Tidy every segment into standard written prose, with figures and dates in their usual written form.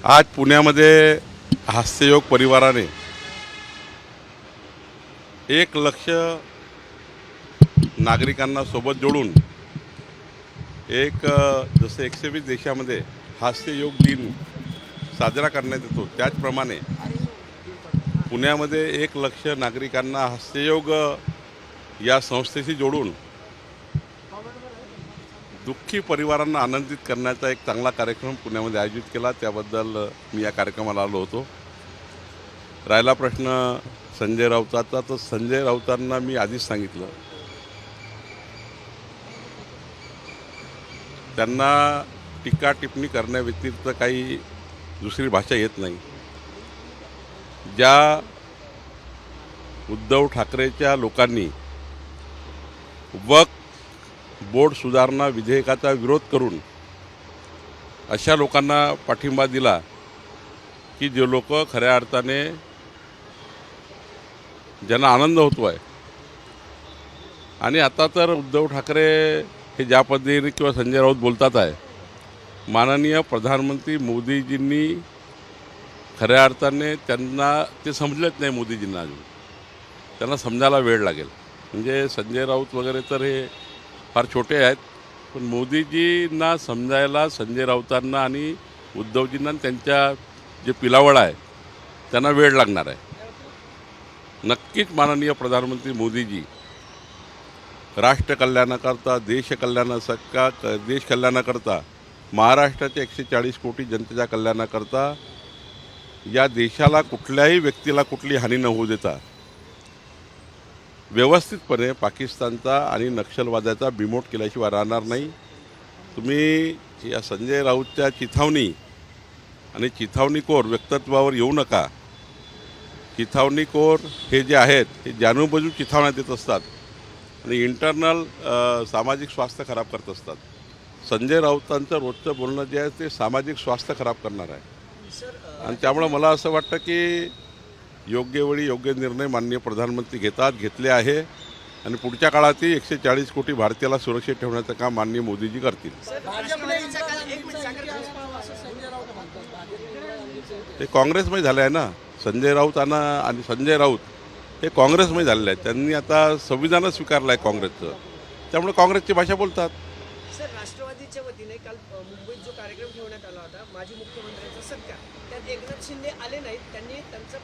आज पुण्यामध्ये हास्ययोग परिवाराने 1,00,000 नागरिकांना सोबत जोडून जसं 120 देशामध्ये हास्ययोग दिन साजरा करण्यात येतो, त्याचप्रमाणे पुण्यामध्ये 1,00,000 नागरिकांना हास्ययोग या संस्थेशी जोडून दुःखी परिवारांना आनंदित करण्याचा एक चांगला कार्यक्रम पुण्यामध्ये आयोजित केला. त्याबद्दल मी या कार्यक्रमाला आलो होतो. राहिला प्रश्न संजय राऊताचा, तर संजय राऊतांना मी आधीच सांगितलं, त्यांना टीका टिप्पणी करण्याव्यतिरिक्त काही दुसरी भाषा येत नाही. ज्या उद्धव ठाकरेच्या लोकांनी वक्फ बोर्ड सुधारणा विधेयकाचा विरोध करून अशा लोकांना पाठिंबा दिला की जे लोक खऱ्या अर्थाने ज्यांना आनंद होतो आहे, आणि आता तर उद्धव ठाकरे हे ज्या पद्धतीने किंवा संजय राऊत बोलतात आहे, माननीय प्रधानमंत्री मोदीजींनी खऱ्या अर्थाने त्यांना ते समजलंच नाही. मोदीजींना अजून त्यांना समजायला वेळ लागेल. म्हणजे संजय राऊत वगैरे तर हे फार छोटे आहेत, पण मोदीजींना समजायला संजय राऊतांना आणि उद्धवजींना आणि त्यांच्या जे पिलावळ आहे त्यांना वेळ लागणार आहे. नक्कीच माननीय प्रधानमंत्री मोदीजी राष्ट्र कल्याणाकरता, देश कल्याणाकरता, महाराष्ट्राच्या 140 कोटी जनतेच्या कल्याणाकरता, या देशाला कुठल्याही व्यक्तीला कुठली हानी न होऊ देता व्यवस्थितपणे पाकिस्तानचा आणि नक्षलवादाचा बिमोड केल्याशिवाय राहणार नाही. तुम्ही या संजय राऊतच्या चिथावणी आणि चिथावणीखोर व्यक्तित्वावर येऊ नका. चिथावणीखोर हे जे आहेत हे जाणूनबुजून चिथावण्यात येत असतात आणि इंटरनल सामाजिक स्वास्थ्य खराब करत असतात. संजय राऊतांचं रोजचं बोलणं जे आहे ते सामाजिक स्वास्थ्य खराब करणार आहे. आणि त्यामुळं मला असं वाटतं की योग्य वेळी योग्य निर्णय माननीय प्रधानमंत्री घेतले आहे, आणि पुढच्या काळातही 140 कोटी भारतीयाला सुरक्षित ठेवण्याचं काम माननीय मोदीजी करतील. ते काँग्रेसमध्ये झाले आहे ना. संजय राऊत आणि संजय राऊत हे काँग्रेसमध्ये झालेले आहेत. त्यांनी आता संविधानच स्वीकारलं आहे काँग्रेसचं, त्यामुळे काँग्रेसची भाषा बोलतात. सर, राष्ट्रवादीच्या वतीने काल मुंबईत जो कार्यक्रम ठेवण्यात आला होता माजी मुख्यमंत्र्यांचा सत्कार, त्यात एकनाथ शिंदे आले नाहीत. त्यांनी त्यांचं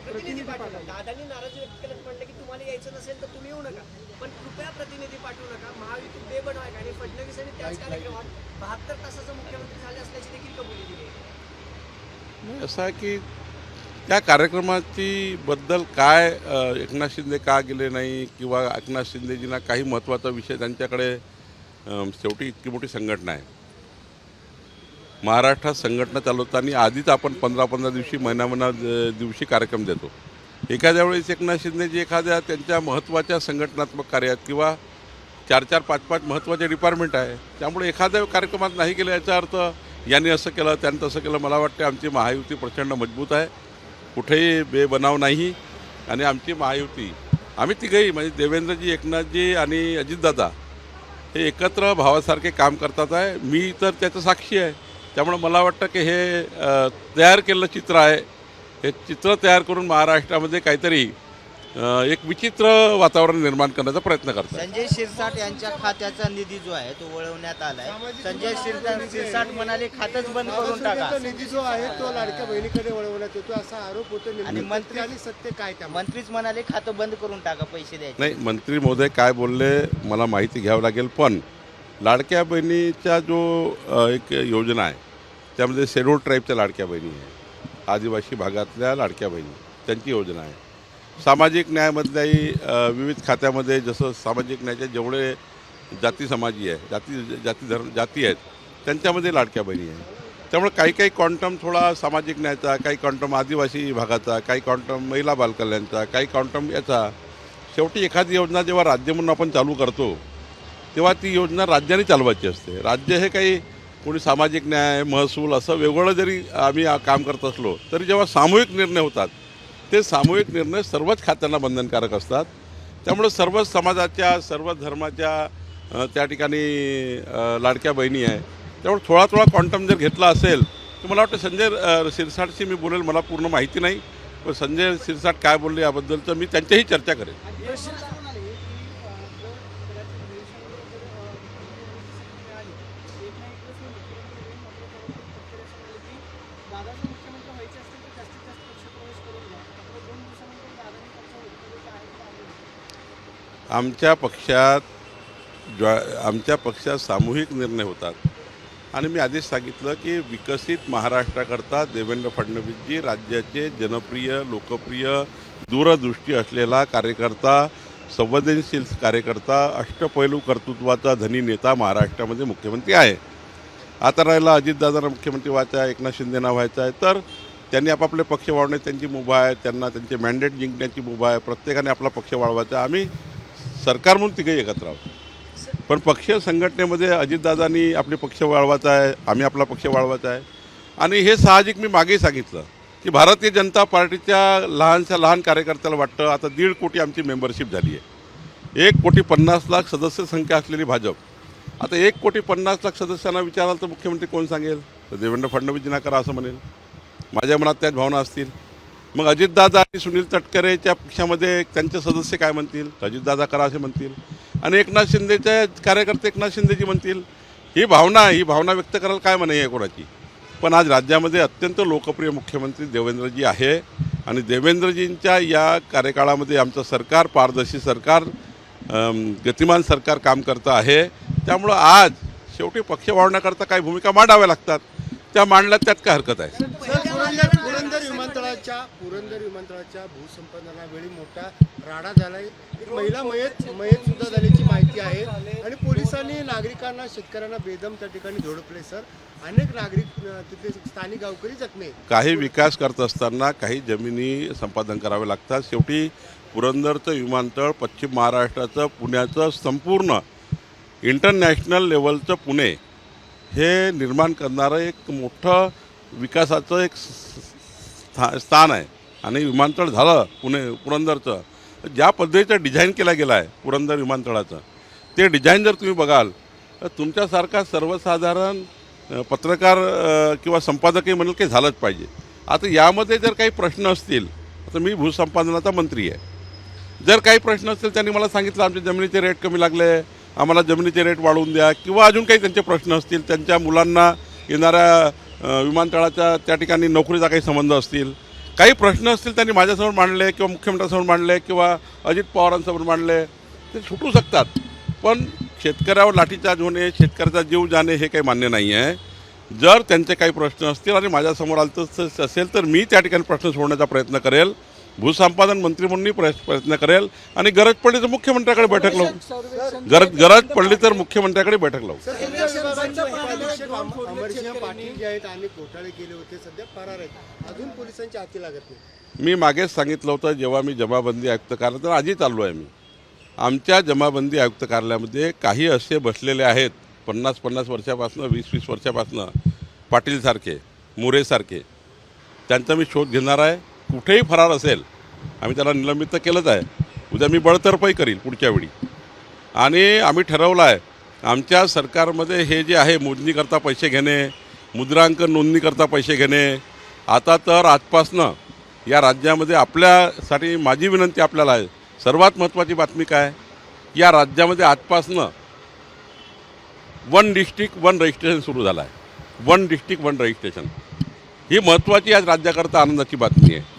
प्रतिनिधी पाठवला. दादांनी नाराजी व्यक्त केलं, म्हणलं की तुम्हाला यायचं नसेल तर तुम्ही येऊ नका, पण कृपया प्रतिनिधी पाठवू नका. महायुती बेबनवाय आणि फडणवीसांनी त्याच कार्यक्रमात 72 तासाचा मुख्यमंत्री झाले असल्याची देखील कबुली दिली आहे. असं आहे की त्या कार्यक्रमाची बद्दल काय एकनाथ शिंदे का गेले नाही, किंवा एकनाथ शिंदेजींना काही महत्त्वाचा विषय त्यांच्याकडे, शेवटी इतकी मोठी संघटना आहे. महाराष्ट्रात संघटना चालवताना आधीच आपण 15-15 दिवशी, महिना दिवशी कार्यक्रम देतो. एखाद्या वेळेस एकनाथ शिंदेजी एखाद्या त्यांच्या महत्त्वाच्या संघटनात्मक कार्यात किंवा 4-4, 5-5 महत्त्वाचे डिपार्टमेंट आहे, त्यामुळे एखाद्या कार्यक्रमात नाही गेलं याचा अर्थ यांनी असं केलं त्यांनी तसं केलं. मला वाटते आमची महायुती प्रचंड मजबूत आहे, कुठेही बेबनाव नाही. आणि आमची महायुती आम्ही तिघंही म्हणजे देवेंद्रजी, एकनाथजी आणि अजितदादा हे एकत्र भावासारखे काम करतात आहे. मी तर त्याचं साक्षी आहे. त्यामुळे मला वाटतं की हे तयार केलेलं चित्र आहे. हे चित्र तयार करून महाराष्ट्रामध्ये काहीतरी एक विचित्र वातावरण निर्माण करण्याचा प्रयत्न करतात. संजय शिरसाट यांच्या खात्याचा निधी जो आहे तो वळवण्यात आलाय. संजय शिरसाट म्हणाले खातंच बंद करून टाका. निधी जो आहे तो लाडक्या बहिणीकडे वळवण्यात येतो असा आरोप होतो. आणि मंत्री आणि सत्य काय त्या मंत्रीच म्हणाले खातं बंद करून टाका, पैसे द्यायचे नाही, मंत्री महोदय काय बोलले मला माहिती घ्यावं लागेल. पण लाडक्या बहिणीचा जो एक योजना आहे त्यामध्ये शेड्यूल ट्राईबच्या लाडक्या बहिणी आहे, आदिवासी भागातल्या लाडक्या बहिणी, त्यांची योजना आहे. सामाजिक न्यायामधल्याही विविध खात्यामध्ये जसं सामाजिक न्यायाचे जेवढे जाती आहेत त्यांच्यामध्ये लाडक्या बहिणी आहे. त्यामुळे काही क्वांटम थोडा सामाजिक न्यायाचा, काही क्वांटम आदिवासी भागाचा, काही क्वांटम महिला बालकल्याणचा, काही क्वांटम याचा. शेवटी एखादी योजना जेव्हा राज्य म्हणून आपण चालू करतो तेव्हा ती योजना राज्याने चालवायची असते. राज्य हे काही कोणी सामाजिक न्याय, महसूल असं वेगवेगळं जरी आम्ही काम करत असलो तरी जेव्हा सामूहिक निर्णय होतात ते सामूहिक निर्णय सर्वच खात्यांना बंधनकारक असतात. त्यामुळे सर्वच समाजाच्या, सर्व धर्माच्या त्या ठिकाणी लाडक्या बहिणी आहे. त्यामुळे थोडा क्वांटम जर घेतला असेल तर मला वाटतं संजय शिरसाटशी मी बोलेल, मला पूर्ण माहिती नाही, पण संजय शिरसाट काय बोलले याबद्दलचं मी त्यांच्याही चर्चा करेन. आमच्या पक्षात सामूहिक निर्णय होतात आणि मी आधीच सांगितलं की विकसित महाराष्ट्राकरता देवेंद्र फडणवीसजी राज्याचे जनप्रिय, लोकप्रिय, दूरदृष्टी असलेला कार्यकर्ता, संवेदनशील कार्यकर्ता, अष्टपैलू कर्तृत्वाचा धनी नेता महाराष्ट्रामध्ये मुख्यमंत्री आहे. आता राहिला अजितदादांना मुख्यमंत्री व्हायचा आहे, एकनाथ शिंदेना व्हायचा आहे, तर त्यांनी आपापले पक्ष वाढवण्याची त्यांची मुभा आहे, त्यांना त्यांचे मॅन्डेट जिंकण्याची मुभा आहे, प्रत्येकाने आपला पक्ष वाढवायचा आहे. आम्ही सरकार म्हणून तिघे एकत्र आहोत, पण पक्षीय संघटनेमध्ये अजितदादांनी आपले पक्ष वाढवायचा आहे, आम्ही आपला पक्ष वाढवायचा आहे. आणि हे साहजिक मी मागेही सांगितलं की भारतीय जनता पार्टीच्या लहान कार्यकर्त्याला वाटतं आता 1.5 कोटी आमची मेंबरशिप झाली आहे, 1,50,00,000 सदस्य संख्या असलेली भाजप, आता 1,50,00,000 सदस्यांना विचाराल तर मुख्यमंत्री कोण सांगेल? तर देवेंद्र फडणवीसजींना करा असं म्हणेल. माझ्या मनात त्याच भावना असतील. मग अजितदादा आणि सुनील तटकरेच्या पक्षामध्ये त्यांचे सदस्य काय म्हणतील? अजितदादा करा असे म्हणतील. आणि एकनाथ शिंदेचे कार्यकर्ते एकनाथ शिंदेजी म्हणतील. ही भावना व्यक्त करायला काय म्हणे आहे कोणाची? पण आज राज्यामध्ये अत्यंत लोकप्रिय मुख्यमंत्री देवेंद्रजी आहे आणि देवेंद्रजींच्या या कार्यकाळामध्ये आमचं सरकार पारदर्शी सरकार, गतिमान सरकार काम करतं आहे. त्यामुळं आज शेवटी पक्ष वाढवण्याकरता काही भूमिका मांडाव्या लागतात, त्या मांडल्यात त्यात काय हरकत आहे? पुरंदर विमानतळाच्या भूसंपादनावेळी मोठा राडा झालाय, एक महिला मयत सुद्धा झाल्याची माहिती आहे आणि पोलिसांनी नागरिकांना, शेतकऱ्यांना बेदम त्या ठिकाणी झोडपले. सर, अनेक नागरिक, तिथले स्थानिक गावकरी जखमी. काही विकास करत असताना काही जमिनी संपादन करावे लागतात. शेवटी पुरंदरचं विमानतळ पश्चिम महाराष्ट्राचं, पुण्याचं संपूर्ण इंटरनॅशनल लेवलचं पुणे हे निर्माण करणारं एक मोठं विकासाचं एक स्थान आहे. आणि विमानतळ झालं पुरंदरचं, ज्या पद्धतीचं डिझाईन केलं गेलं आहे पुरंदर विमानतळाचं, ते डिझाईन जर तुम्ही बघाल तर तुमच्यासारखा सर्वसाधारण पत्रकार किंवा संपादकही म्हणेल की झालंच पाहिजे. आता यामध्ये जर काही प्रश्न असतील, आता मी भूसंपादनाचा मंत्री आहे, जर काही प्रश्न असतील त्यांनी मला सांगितलं आमच्या जमिनीचे रेट कमी लागले, आम्हाला जमिनीचे रेट वाढवून द्या, किंवा अजून काही त्यांचे प्रश्न असतील, त्यांच्या मुलांना येणाऱ्या विमानतळाच्या त्या ठिकाणी नोकरीचा काही संबंध असतील, काही प्रश्न असतील त्यांनी माझ्यासमोर मांडले किंवा मुख्यमंत्र्यांसमोर मांडले किंवा अजित पवारांसमोर मांडले, ते सुटू शकतात. पण शेतकऱ्यावर लाठीचार्ज होणे, शेतकऱ्याचा जीव जाणे हे काही मान्य नाही आहे. जर त्यांचे काही प्रश्न असतील आणि माझ्यासमोर आलं असेल तर मी त्या ठिकाणी प्रश्न सोडण्याचा प्रयत्न करेल, भूसंपादन मंत्री म्हणूनही प्रयत्न करेल आणि गरज पडली तर मुख्यमंत्र्याकडे बैठक लावू. गरज पडली तर मुख्यमंत्र्याकडे बैठक लावू. अमरसिंह पाटील जे आहेत आणि घोटाळे केले होते, सध्या फरार आहेत, अजून पोलिसांच्या हाती लागत नाही. मी मागेच सांगितलं होतं, जेव्हा मी जमाबंदी आयुक्त कार्यालयात, तर आधी चाललो आहे मी, आमच्या जमाबंदी आयुक्त कार्यालयामध्ये काही असे बसलेले आहेत 50-50 वर्षापासून, 20-20 वर्षापासून, पाटीलसारखे, मोरेसारखे, त्यांचा मी शोध घेणार आहे. कुठेही फरार असेल आम्ही त्याला निलंबित तर केलंच आहे, उद्या मी बळतरफही करील पुढच्या वेळी. आणि आम्ही ठरवलं आहे आमच्या सरकारमध्ये हे जे आहे मोजणीकरता पैसे घेणे, मुद्रांकन नोंदणीकरता पैसे घेणे, आता तर आजपासनं या राज्यामध्ये आपल्यासाठी माझी विनंती आपल्याला आहे, सर्वात महत्त्वाची बातमी काय, या राज्यामध्ये आजपासनं 1 डिस्ट्रिक्ट 1 रजिस्ट्रेशन सुरू झालं आहे. 1 डिस्ट्रिक्ट 1 रजिस्ट्रेशन ही महत्त्वाची आज राज्याकरता आनंदाची बातमी आहे.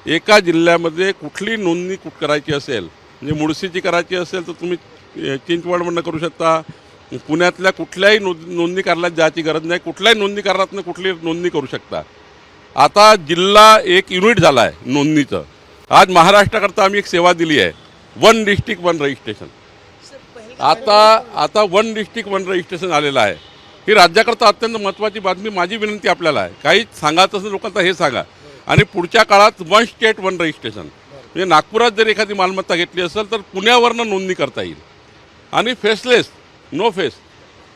एका जिल्ह्यामध्ये कुठली नोंदणी करायची असेल, म्हणजे मुळशीची करायची असेल तर तुम्ही चिंचवडमधून करू शकता, पुण्यातल्या कुठल्याही नोंदणी कार्यालयात जायची गरज नाही, कुठल्याही नोंदणी कार्यालयातनं कुठली नोंदणी करू शकता. आता जिल्हा एक युनिट झाला आहे नोंदणीचं. आज महाराष्ट्राकरता आम्ही एक सेवा दिली आहे, 1 डिस्ट्रिक्ट 1 रजिस्ट्रेशन. आता 1 डिस्ट्रिक्ट 1 रजिस्ट्रेशन आलेलं आहे. ही राज्याकरता अत्यंत महत्त्वाची बातमी. माझी विनंती आपल्याला आहे, काही सांगायचं असेल लोकांना हे सांगा. आणि पुढच्या काळात 1 स्टेट 1 रजिस्ट्रेशन, म्हणजे नागपुरात जर एखादी मालमत्ता घेतली असेल तर पुण्यावरनं नोंदणी करता येईल. आणि फेसलेस, नो फेस,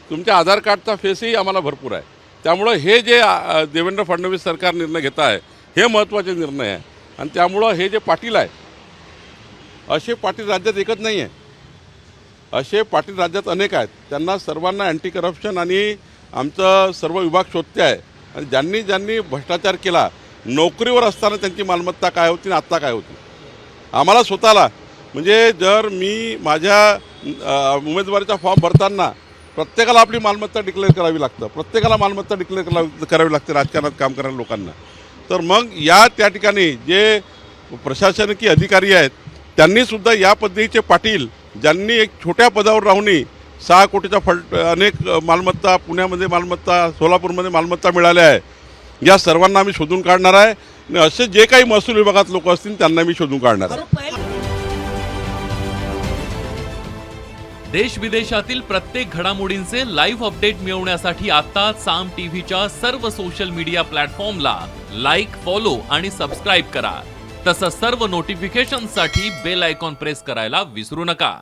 तुमच्या आधार कार्डचा फेसही आम्हाला भरपूर आहे. त्यामुळं हे जे देवेंद्र फडणवीस सरकार निर्णय घेत आहे हे महत्त्वाचे निर्णय आहे. आणि त्यामुळं हे जे पाटील आहे, असे पाटील राज्यात एकच नाही आहे, असे पाटील राज्यात अनेक आहेत. त्यांना सर्वांना अँटी करप्शन आणि आमचं सर्व विभाग शोधते आहे. आणि ज्यांनी ज्यांनी भ्रष्टाचार केला नोकरीवर असताना त्यांची मालमत्ता काय होती आणि आत्ता काय होती. आम्हाला स्वतःला म्हणजे जर मी माझ्या उमेदवारीचा फॉर्म भरताना प्रत्येकाला आपली मालमत्ता डिक्लेअर करावी लागतं, प्रत्येकाला मालमत्ता डिक्लेअर करावी लागते राजकारणात काम करणाऱ्या लोकांना. तर मग त्या ठिकाणी जे प्रशासकीय अधिकारी आहेत त्यांनीसुद्धा या पद्धतीचे पाटील ज्यांनी एक छोट्या पदावर राहूनही 6 कोटीचा अनेक मालमत्ता पुण्यामध्ये मालमत्ता सोलापूरमध्ये मालमत्ता मिळाल्या आहे, या सर्वांना आम्ही शोधून काढणार आहे. आणि असे जे काही महसूल विभागात लोक असतील त्यांना मी शोधून काढणार आहे. देश विदेशातील प्रत्येक घडामोडींचे लाईव्ह अपडेट मिळवण्यासाठी आता साम टीव्हीच्या सर्व सोशल मीडिया प्लॅटफॉर्मला लाईक, फॉलो आणि सबस्क्राईब करा. तसंच सर्व नोटिफिकेशनसाठी बेल आयकॉन प्रेस करायला विसरू नका.